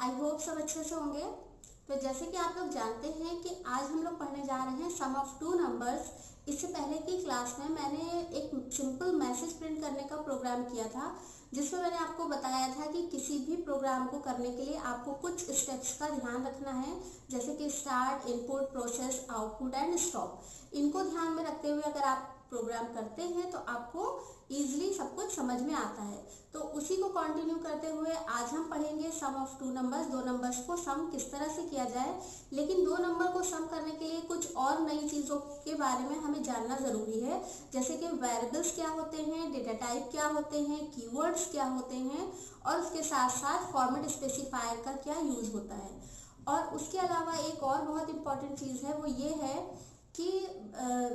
I hope सब अच्छे से होंगे। तो जैसे कि आप लोग जानते हैं कि आज हम लोग पढ़ने जा रहे हैं सम ऑफ टू नंबर्स। इससे पहले की क्लास में मैंने एक सिंपल मैसेज प्रिंट करने का प्रोग्राम किया था, जिसमें मैंने आपको बताया था कि किसी भी प्रोग्राम को करने के लिए आपको कुछ स्टेप्स का ध्यान रखना है, जैसे कि start, input, process, output and stop. इनको ध्यान में रखते हुए अगर आप प्रोग्राम करते हैं तो आपको इजीली सब कुछ समझ में आता है। तो उसी को कंटिन्यू करते हुए आज हम पढ़ेंगे सम ऑफ टू नंबर्स। दो नंबर्स को सम किस तरह से किया जाए, लेकिन दो नंबर को सम करने के लिए कुछ और नई चीजों के बारे में हमें जानना जरूरी है, जैसे कि वेरिएबल्स क्या होते हैं, डेटा टाइप क्या होते हैं, कीवर्ड्स क्या होते हैं, और उसके साथ साथ फॉर्मेट स्पेसिफायर का क्या यूज होता है। और उसके अलावा एक और बहुत इंपॉर्टेंट चीज है, वो ये है कि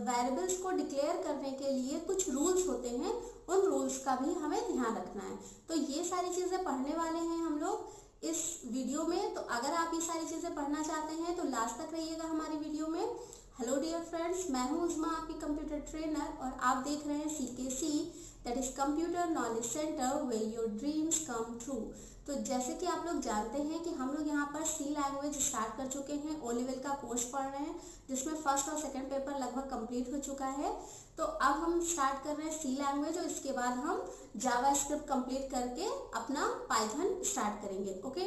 वेरिएबल्स को डिक्लेयर करने के लिए कुछ रूल्स होते हैं, उन रूल्स का भी हमें ध्यान रखना है। तो ये सारी चीजें पढ़ने वाले हैं हम लोग इस वीडियो में। तो अगर आप ये सारी चीजें पढ़ना चाहते हैं तो लास्ट तक रहिएगा हमारी वीडियो में। हेलो डियर फ्रेंड्स, मैं हूं उस्मा, आपकी कंप्यूटर ट्रेनर, और आप देख रहे हैं CKC, that is computer knowledge centre where your dreams come true. तो जैसे कि आप लोग जानते हैं कि हम लोग यहाँ पर सी लैंग्वेज स्टार्ट कर चुके हैं, ओ लेवल का कोर्स पढ़ रहे हैं, जिसमें फर्स्ट और सेकंड पेपर लगभग कंप्लीट हो चुका है। तो अब हम स्टार्ट कर रहे हैं सी लैंग्वेज, और इसके बाद हम जावा स्क्रिप्ट कंप्लीट करके अपना पाइथन स्टार्ट करेंगे। ओके,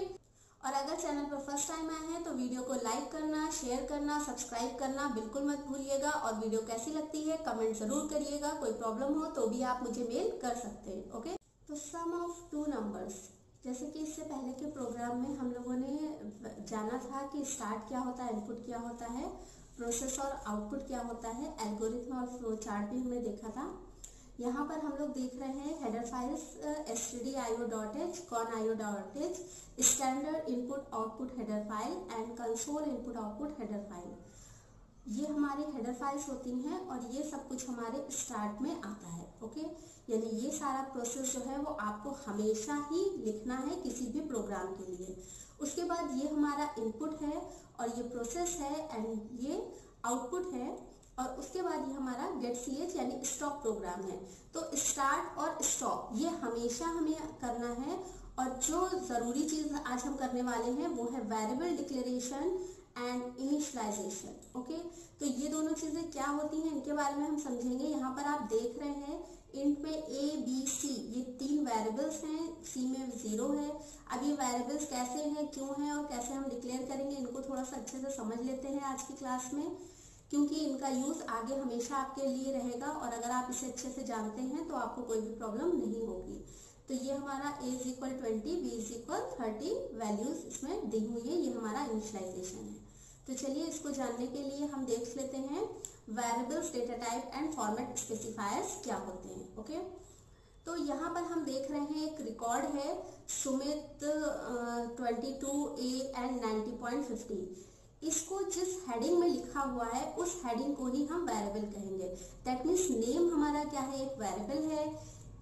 और अगर चैनल पर फर्स्ट टाइम आए हैं तो वीडियो को लाइक करना, शेयर करना, सब्सक्राइब करना बिल्कुल मत भूलिएगा। और वीडियो कैसी लगती है कमेंट जरूर करिएगा। कोई प्रॉब्लम हो तो भी आप मुझे मेल कर सकते हैं। ओके, तो सम ऑफ टू नंबर्स, जैसे कि इससे पहले के प्रोग्राम में हम लोगों ने जाना था कि स्टार्ट क्या होता है, इनपुट क्या होता है, प्रोसेस और आउटपुट क्या होता है, एल्गोरिथम और फ्लो चार्ट भी हमने देखा था। यहाँ पर हम लोग देख रहे हैं header files stdio.h, conio.h, standard input output header file and console input output header file. ये हमारी हेडर फाइल्स होती हैं और ये सब कुछ हमारे स्टार्ट में आता है। ओके, यानी ये सारा प्रोसेस जो है वो आपको हमेशा ही लिखना है किसी भी प्रोग्राम के लिए। उसके बाद ये हमारा इनपुट है और ये प्रोसेस है एंड ये आउटपुट है, और उसके बाद ये हमारा गेट ch यानी स्टॉप प्रोग्राम है। तो स्टार्ट और स्टॉप ये हमेशा हमें करना है। और जो जरूरी चीज आज हम करने वाले हैं वो है variable declaration and initialisation. Okay, तो ये दोनों चीजें क्या होती हैं इनके बारे में हम समझेंगे। यहाँ पर आप देख रहे हैं इंट पे ABC, ये तीन वेरिएबल्स हैं, C में 0 है। अब ये वेरिएबल्स कैसे हैं, क्यों हैं और कैसे हम डिक्लेयर करेंगे, इनको थोड़ा सा अच्छे से समझ लेते हैं आज की क्लास में, क्योंकि इनका यूज आगे हमेशा आपके लिए रहेगा। और अगर आप इसे अच्छे से जानते हैं तो आपको कोई भी प्रॉब्लम नहीं होगी। तो ये हमारा a = 20, b = 30 वैल्यूज इसमें दी हुई है, ये हमारा इनिशियलाइजेशन है। तो चलिए इसको जानने के लिए हम देख लेते हैं variables, data type and format specifiers क्या होते हैं। ओके, तो यहाँ पर हम देख रहे हैं एक रिकॉर्ड है सुमित 22A एंड 90.50। इसको जिस हेडिंग में लिखा हुआ है उस हेडिंग को ही हम वेरिएबल कहेंगे। दैट मीन्स नेम हमारा क्या है, एक वेरिएबल है,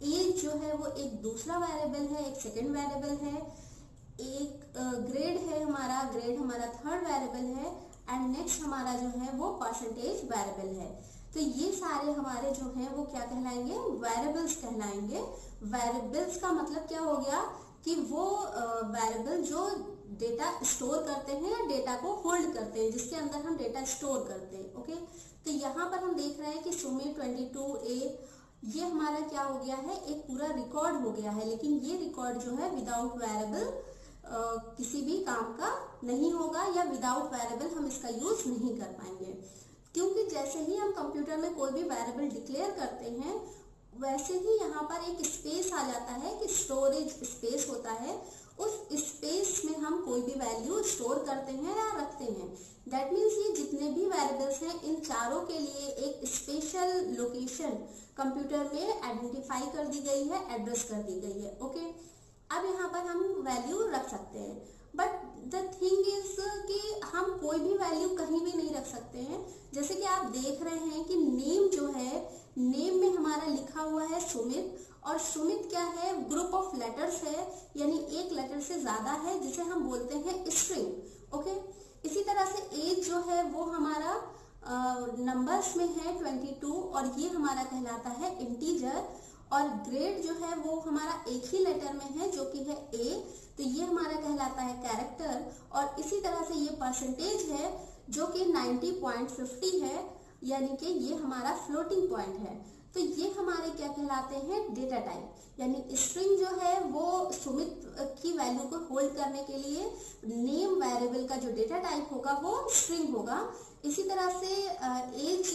एज जो है वो एक दूसरा वेरिएबल है, एक सेकंड वेरिएबल है, एक ग्रेड है हमारा, ग्रेड हमारा थर्ड वेरिएबल है, एंड नेक्स्ट हमारा जो है वो परसेंटेज वेरिएबल है। तो ये सारे हमारे जो हैं वो क्या कहलाएंगे, वेरिएबल्स कहलाएंगे। वेरिएबल्स का मतलब क्या हो गया कि वो वेरिएबल जो डेटा स्टोर करते हैं या डेटा को होल्ड करते हैं, जिसके अंदर हम डेटा स्टोर करते हैं। ओके, तो यहाँ पर हम देख रहे हैं कि सुमित 22A ये हमारा क्या हो गया है, एक पूरा रिकॉर्ड हो गया है। लेकिन ये रिकॉर्ड जो है विदाउट वेरिएबल किसी भी काम का नहीं होगा, या विदाउट वेरिएबल हम इसका यूज नहीं कर पाएंगे, क्योंकि जैसे ही हम कंप्यूटर में कोई भी वेरिएबल डिक्लेयर करते हैं वैसे ही यहाँ पर एक स्पेस आ जाता है कि स्टोरेज स्पेस होता है। उस स्पेस में हम कोई भी वैल्यू स्टोर करते हैं या रखते हैं। दैट मीन्स ये जितने भी वेरिएबल्स हैं इन चारों के लिए एक स्पेशल लोकेशन कंप्यूटर में आइडेंटिफाई कर दी गई है, एड्रेस कर दी गई है। ओके, अब यहाँ पर हम वैल्यू रख सकते हैं, बट द थिंग इज कि हम कोई भी वैल्यू कहीं भी नहीं रख सकते हैं। जैसे कि आप देख रहे हैं कि नेम जो है, नेम में हमारा लिखा हुआ है सुमित, और सुमित क्या है, ग्रुप ऑफ लेटर्स है, यानी एक लेटर से ज्यादा है, जिसे हम बोलते हैं स्ट्रिंग। ओके, इसी तरह से एज जो है वो हमारा नंबर्स में है 22, और ये हमारा कहलाता है इंटीजर। और ग्रेड जो है वो हमारा एक ही लेटर में है जो कि है ए, तो ये हमारा कहलाता है कैरेक्टर। और इसी तरह से ये परसेंटेज है जो कि 90.50 है, यानी कि ये हमारा फ्लोटिंग पॉइंट है। तो ये हमारे क्या कहलाते हैं, डेटा टाइप। यानी स्ट्रिंग जो है वो सुमित की वैल्यू को होल्ड करने के लिए नेम वेरिएबल का जो डेटा टाइप होगा वो स्ट्रिंग होगा। इसी तरह से एज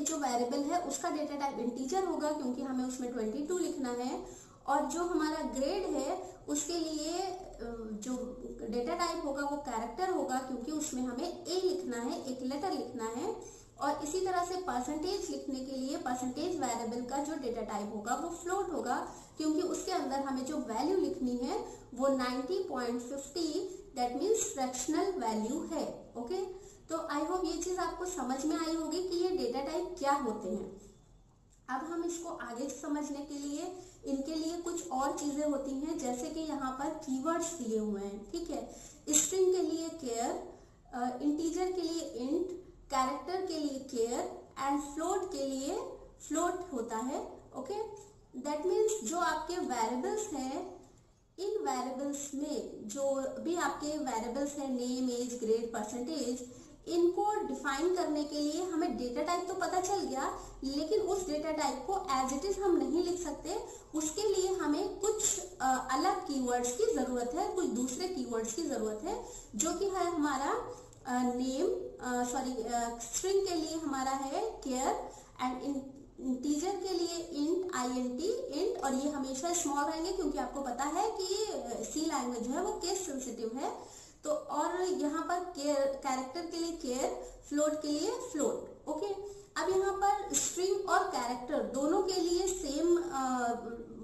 जो वेरिएबल है उसका डेटा टाइप इंटीजर होगा, क्योंकि हमें उसमें 22 लिखना है। और जो हमारा ग्रेड है उसके लिए जो डेटा टाइप होगा वो कैरेक्टर होगा, क्योंकि उसमें हमें ए लिखना है, एक लेटर लिखना है। और इसी तरह से परसेंटेज लिखने के लिए परसेंटेज वेरिएबल का जो डेटा टाइप होगा वो फ्लोट होगा, क्योंकि उसके अंदर हमें जो वैल्यू लिखनी है वो 90.50 दैट मीन्स फ्रैक्शनल वैल्यू है। ओके, तो आई होप ये चीज आपको समझ में आई होगी कि ये डेटा टाइप क्या होते हैं। अब हम इसको आगे समझने के लिए इनके लिए कुछ और चीजें होती हैं, जैसे कि यहाँ पर कीवर्ड्स दिए हुए हैं। ठीक है, स्ट्रिंग के लिए केयर, इंटीजर के लिए इंट, कैरेक्टर के लिए केयर एंड फ्लोट के लिए फ्लोट होता है। ओके, दैट मीन्स जो आपके वेरिएबल्स हैं, इन वेरिएबल्स में जो भी आपके वेरिएबल्स हैं, नेम, एज, ग्रेड, परसेंटेज, इनको डिफाइन करने के लिए हमें डेटा टाइप तो पता चल गया, लेकिन उस डेटा टाइप को एज इट इज हम नहीं लिख सकते। उसके लिए हमें कुछ अलग कीवर्ड्स की जरूरत है, कुछ दूसरे कीवर्ड्स की जरूरत है, जो कि है हमारा स्ट्रिंग के लिए हमारा है केयर एंड इंटीजर के लिए इंट, इंट, और ये हमेशा स्मॉल रहेंगे क्योंकि आपको पता है कि सी लैंग्वेज जो है वो केस सेंसिटिव है। तो और यहाँ पर कैरेक्टर के लिए केयर, फ्लोट के लिए फ्लोट। ओके, अब यहाँ पर स्ट्रिंग और कैरेक्टर दोनों के लिए सेम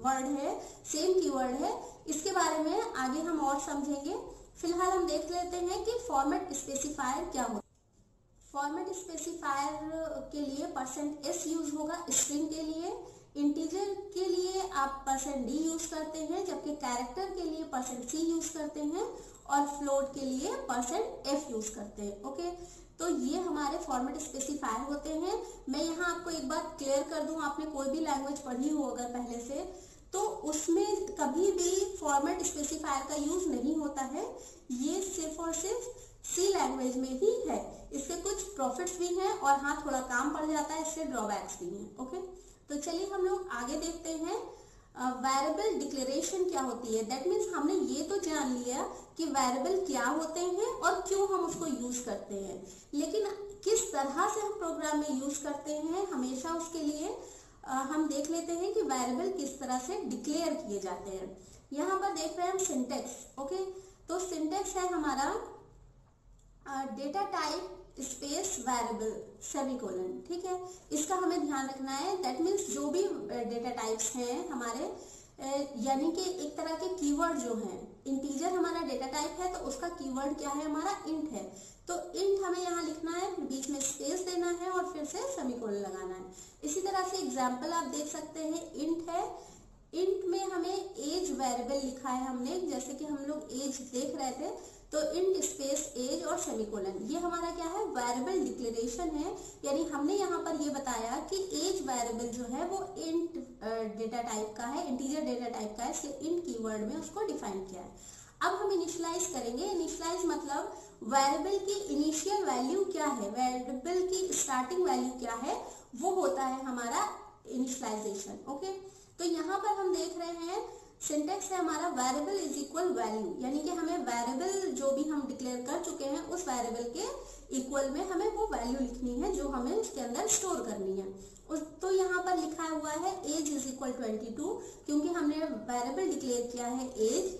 वर्ड है, सेम कीवर्ड है। इसके बारे में आगे हम और समझेंगे। फिलहाल हम देख लेते हैं कि फॉर्मेट स्पेसिफायर क्या होता है। फॉर्मेट स्पेसिफायर के लिए %s यूज होगा स्ट्रिंग के लिए, इंटीजर के लिए आप %d यूज करते हैं, जबकि कैरेक्टर के लिए %c यूज करते हैं और फ्लोट के लिए %f यूज करते हैं। ओके, तो ये हमारे फॉर्मेट स्पेसिफायर होते हैं। मैं यहाँ आपको एक बात क्लियर कर दूं, आपने कोई भी लैंग्वेज पढ़ी हो अगर पहले से, तो उसमें कभी भी फॉर्मेट स्पेसिफायर का यूज नहीं होता है। ये सिर्फ और सिर्फ सी लैंग्वेज में ही है। इसके कुछ प्रॉफिट्स भी हैं और हाँ थोड़ा काम पड़ जाता है, इससे ड्रॉबैक्स भी हैं। ओके, तो चलिए हम लोग आगे देखते हैं। वेरिएबल डिक्लेरेशन क्या होती है। दैट मीन्स हमने ये तो जान लिया कि वेरिएबल क्या होते हैं और क्यों हम उसको यूज करते हैं, लेकिन किस तरह से हम प्रोग्राम में यूज करते हैं, हमेशा उसके लिए हम देख लेते हैं कि वेरिएबल किस तरह से डिक्लेयर किए जाते हैं। यहाँ पर देख रहे हैं हम सिंटेक्स। ओके, तो सिंटेक्स है हमारा data type space variable semicolon. ठीक है, इसका हमें ध्यान रखना है। दैट मीन्स जो भी डेटा टाइप्स हैं हमारे, यानी कि एक तरह के कीवर्ड जो हैं, इंटीजर हमारा डेटा टाइप है तो उसका कीवर्ड क्या है, हमारा इंट है। तो इंट हमें यहाँ लिखना है, बीच में स्पेस देना है और फिर से सेमीकोलन लगाना है। इसी तरह से एग्जाम्पल आप देख सकते हैं, इंट है, इंट में हमें एज वेरिएबल लिखा है हमने, जैसे कि हम लोग एज देख रहे थे, तो इंट स्पेस एज और सेमीकोलन, ये हमारा क्या है, वेरिएबल डिक्लेरेशन है। यानी हमने यहाँ पर ये बताया कि एज वेरिएबल जो है वो इंट डेटा टाइप का है, इंटीजर डेटा टाइप का है, इसलिए इंट कीवर्ड में उसको डिफाइन किया है। अब हम इनिशियलाइज करेंगे। इनिशियलाइज मतलब वेरिएबल की इनिशियल वैल्यू क्या है, वेरिएबल की स्टार्टिंग वैल्यू क्या है, वो होता है हमारा इनिशियलाइजेशन। ओके, तो यहाँ पर हम देख रहे हैं सिंटेक्स है हमारा वेरिएबल इज इक्वल वैल्यू, यानी कि हमें वेरिएबल जो भी हम डिक्लेयर कर चुके हैं उस वेरिएबल के इक्वल में हमें वो वैल्यू लिखनी है जो हमें उसके अंदर स्टोर करनी है। तो यहाँ पर लिखा हुआ है एज इज इक्वल 22, क्योंकि हमने वेरिएबल डिक्लेयर किया है एज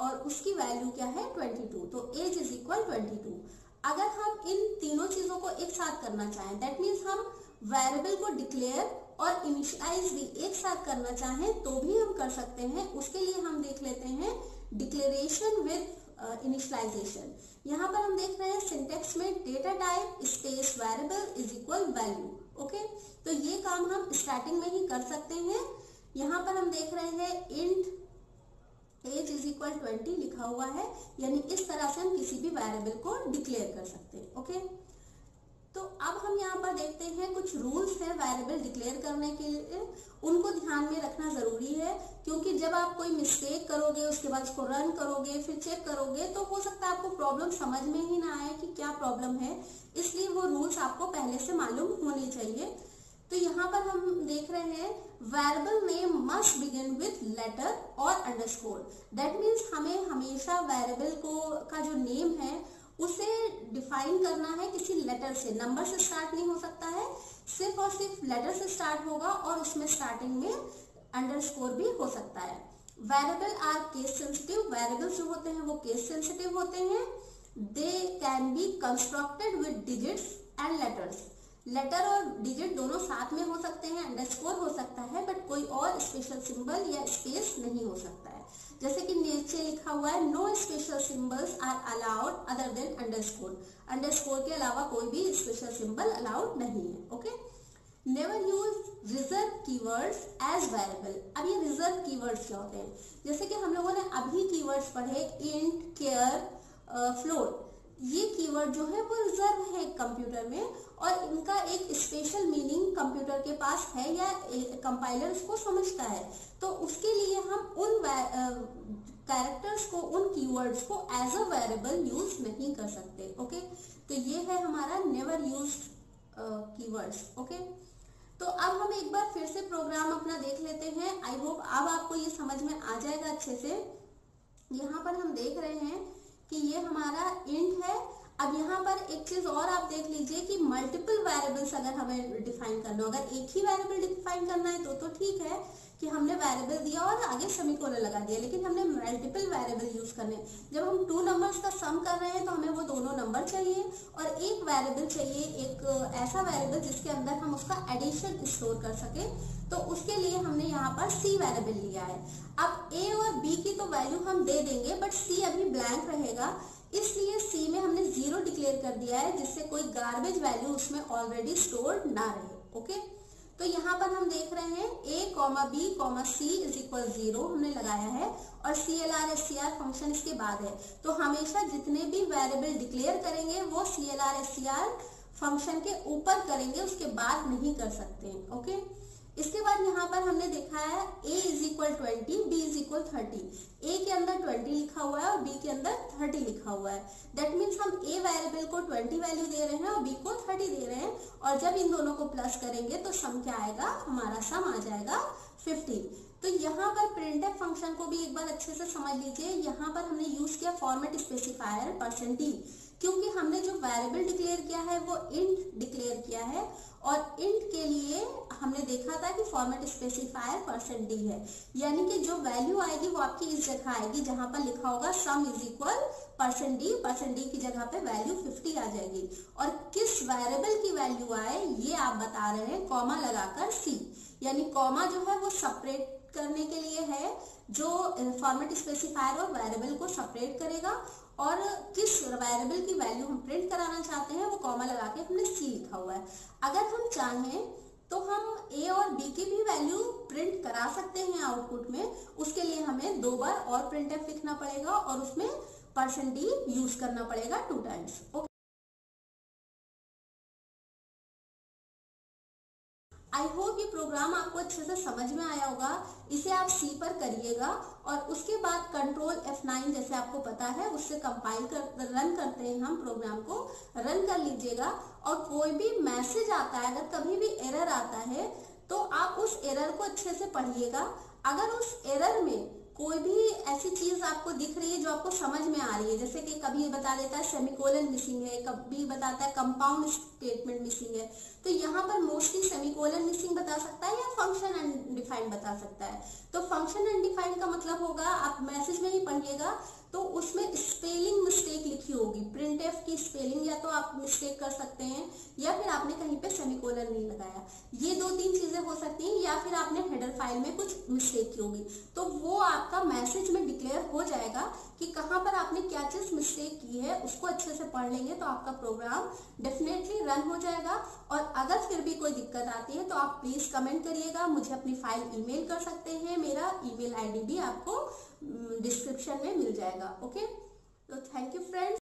और उसकी वैल्यू क्या है 22, तो एज इज इक्वल 22। अगर हम इन तीनों चीजों को एक साथ करना चाहें, दैट मीन्स हम वेरिएबल को डिक्लेयर और इनिशियलाइज भी एक साथ करना चाहें तो भी हम कर सकते हैं। उसके लिए हम देख लेते हैं डिक्लेरेशन विद इनिशियलाइजेशन। यहाँ पर हम देख रहे हैं सिंटेक्स में data type space variable is equal value. Okay, तो ये काम हम स्टार्टिंग में ही कर सकते हैं। यहाँ पर हम देख रहे हैं इंट एज इज इक्वल 20 लिखा हुआ है, यानी इस तरह से हम किसी भी वेरिएबल को डिक्लेयर कर सकते हैं। ओके, तो अब हम यहाँ पर देखते हैं कुछ रूल्स हैं वेरिएबल डिक्लेयर करने के लिए, उनको ध्यान में रखना जरूरी है, क्योंकि जब आप कोई मिस्टेक करोगे उसके बाद उसको रन करोगे फिर चेक करोगे तो हो सकता है आपको प्रॉब्लम समझ में ही ना आए कि क्या प्रॉब्लम है, इसलिए वो रूल्स आपको पहले से मालूम होने चाहिए। तो यहाँ पर हम देख रहे हैं variable name must begin with letter और अंडरस्कोर। दैट मीन्स हमें हमेशा वेरिएबल को का जो नेम है उसे डिफाइन करना है किसी लेटर से, नंबर से स्टार्ट नहीं हो सकता है, सिर्फ और सिर्फ लेटर से स्टार्ट होगा और उसमें स्टार्टिंग में अंडरस्कोर भी हो सकता है। Variable are case sensitive, variables जो होते हैं वो केस सेंसिटिव होते हैं। They can be constructed with digits and letters, letter और डिजिट दोनों साथ में हो सकते हैं, अंडरस्कोर हो सकता है, बट कोई और स्पेशल सिंबल या स्पेस नहीं हो सकता है। जैसे कि नीचे लिखा हुआ है no special symbols are allowed other than underscore, underscore के अलावा कोई भी स्पेशल सिंबल अलाउड नहीं है। Okay, never use reserve keywords as variable. अब ये रिजर्व कीवर्ड्स क्या होते हैं? जैसे कि हम लोगों ने अभी कीवर्ड्स पढ़े इंट, केयर, फ्लोट, ये कीवर्ड जो है वो रिजर्व है कंप्यूटर में और इनका एक स्पेशल मीनिंग कंप्यूटर के पास है या कंपाइलर उसको समझता है, तो उसके लिए हम उन कैरेक्टर्स को, उन कीवर्ड्स को एज अ वेरिएबल यूज नहीं कर सकते। ओके, तो ये है हमारा नेवर यूज कीवर्ड्स। ओके, तो अब हम एक बार फिर से प्रोग्राम अपना देख लेते हैं। आई होप अब आपको ये समझ में आ जाएगा अच्छे से। यहाँ पर हम देख रहे हैं कि ये हमारा इंट है। अब यहाँ पर एक चीज और आप देख लीजिए कि मल्टीपल वेरिएबल्स अगर हमें डिफाइन करना हो, अगर एक ही वेरिएबल डिफाइन करना है तो ठीक है कि हमने वेरिएबल दिया और आगे सेमीकोलन लगा दिया, लेकिन हमने मल्टीपल वेरिएबल यूज करने, जब हम 2 नंबर्स का सम कर रहे हैं तो हमें वो दोनों नंबर चाहिए और एक वेरिएबल चाहिए, एक ऐसा वेरिएबल जिसके अंदर हम उसका एडिशन स्टोर कर सके, तो उसके लिए हमने यहाँ पर सी वेरिएबल लिया है। अब ए और बी की तो वैल्यू हम दे देंगे, बट सी अभी ब्लैंक रहेगा, इसलिए सी में हमने 0 डिक्लेयर कर दिया है, जिससे कोई गार्बेज वैल्यू उसमें ऑलरेडी स्टोर्ड ना रहे। ओके, तो यहाँ पर हम देख रहे हैं a, b, c is equal 0 हमने लगाया है और CLR SCR फंक्शन इसके बाद है। तो हमेशा जितने भी वेरिएबल डिक्लेयर करेंगे वो CLR SCR फंक्शन के ऊपर करेंगे, उसके बाद नहीं कर सकते। ओके, इसके बाद यहाँ पर हमने देखा है a is equal 20, b is equal 30। a के अंदर 20 लिखा हुआ है और b के अंदर 30 लिखा हुआ है। दैट मीन्स हम a वेरिएबल को 20 वैल्यू दे रहे हैं और b को 30 दे रहे हैं, और जब इन दोनों को प्लस करेंगे तो सम क्या आएगा? हमारा सम आ जाएगा 50। तो यहाँ पर प्रिंटफ फंक्शन को भी एक बार अच्छे से समझ लीजिए। यहाँ पर हमने यूज किया फॉर्मेट स्पेसिफायर %d, क्योंकि हमने जो वेरिएबल डिक्लेयर किया है वो इंट डिक्लेयर किया है और इंट के लिए हमने देखा था कि फॉर्मेट स्पेसिफायर %d है, यानी कि जो वैल्यू आएगी वो आपकी इस जगह आएगी जहां पर लिखा होगा सम इज इक्वल %d की जगह पे वैल्यू 50 आ जाएगी। और किस वेरिएबल की वैल्यू आए ये आप बता रहे हैं कॉमा लगाकर सी, यानी कॉमा जो है वो सेपरेट करने के लिए है, जो फॉर्मेट स्पेसिफायर और वेरिएबल को सेपरेट करेगा, और किस वेरिएबल की वैल्यू हम प्रिंट कराना चाहते हैं वो कॉमा लगा के हमने सी लिखा हुआ है। अगर हम चाहें तो हम ए और बी की भी वैल्यू प्रिंट करा सकते हैं आउटपुट में, उसके लिए हमें 2 बार और प्रिंटफ लिखना पड़ेगा और उसमें %d यूज करना पड़ेगा 2 टाइम्स। आई होप ये प्रोग्राम आपको अच्छे से समझ में आया होगा। इसे आप सी पर करिएगा और उसके बाद कंट्रोल F9 जैसे आपको पता है उससे कंपाइल कर रन करते हैं हम प्रोग्राम को, रन कर लीजिएगा। और कोई भी मैसेज आता है, अगर कभी भी एरर आता है तो आप उस एरर को अच्छे से पढ़िएगा। अगर उस एरर में कोई भी ऐसी चीज आपको दिख रही है जो आपको समझ में आ रही है, जैसे कि कभी बता देता है सेमीकोलन मिसिंग है, कभी बताता है कंपाउंड स्टेटमेंट मिसिंग है, तो यहाँ पर मोस्टली सेमीकोलन मिसिंग बता सकता है या फंक्शन अनडिफाइंड बता सकता है। तो फंक्शन अनडिफाइंड का मतलब होगा, आप मैसेज में ही पढ़िएगा तो उसमें स्पेलिंग मिस्टेक लिखी होगी, प्रिंटफ की स्पेलिंग या तो आप मिस्टेक कर सकते हैं या फिर आपने कहीं पे सेमीकोलन नहीं लगाया, ये 2-3 चीजें हो सकती हैं, या फिर आपने हेडर फाइल में कुछ मिस्टेक की होगी, तो वो आपका मैसेज में डिक्लेयर हो जाएगा कि कहाँ पर आपने क्या चीज मिस्टेक की है। उसको अच्छे से पढ़ लेंगे तो आपका प्रोग्राम डेफिनेटली रन हो जाएगा। और अगर फिर भी कोई दिक्कत आती है तो आप प्लीज कमेंट करिएगा, मुझे अपनी फाइल ईमेल कर सकते हैं, मेरा ईमेल ID भी आपको डिस्क्रिप्शन में मिल जाएगा। ओके, तो थैंक यू फ्रेंड्स।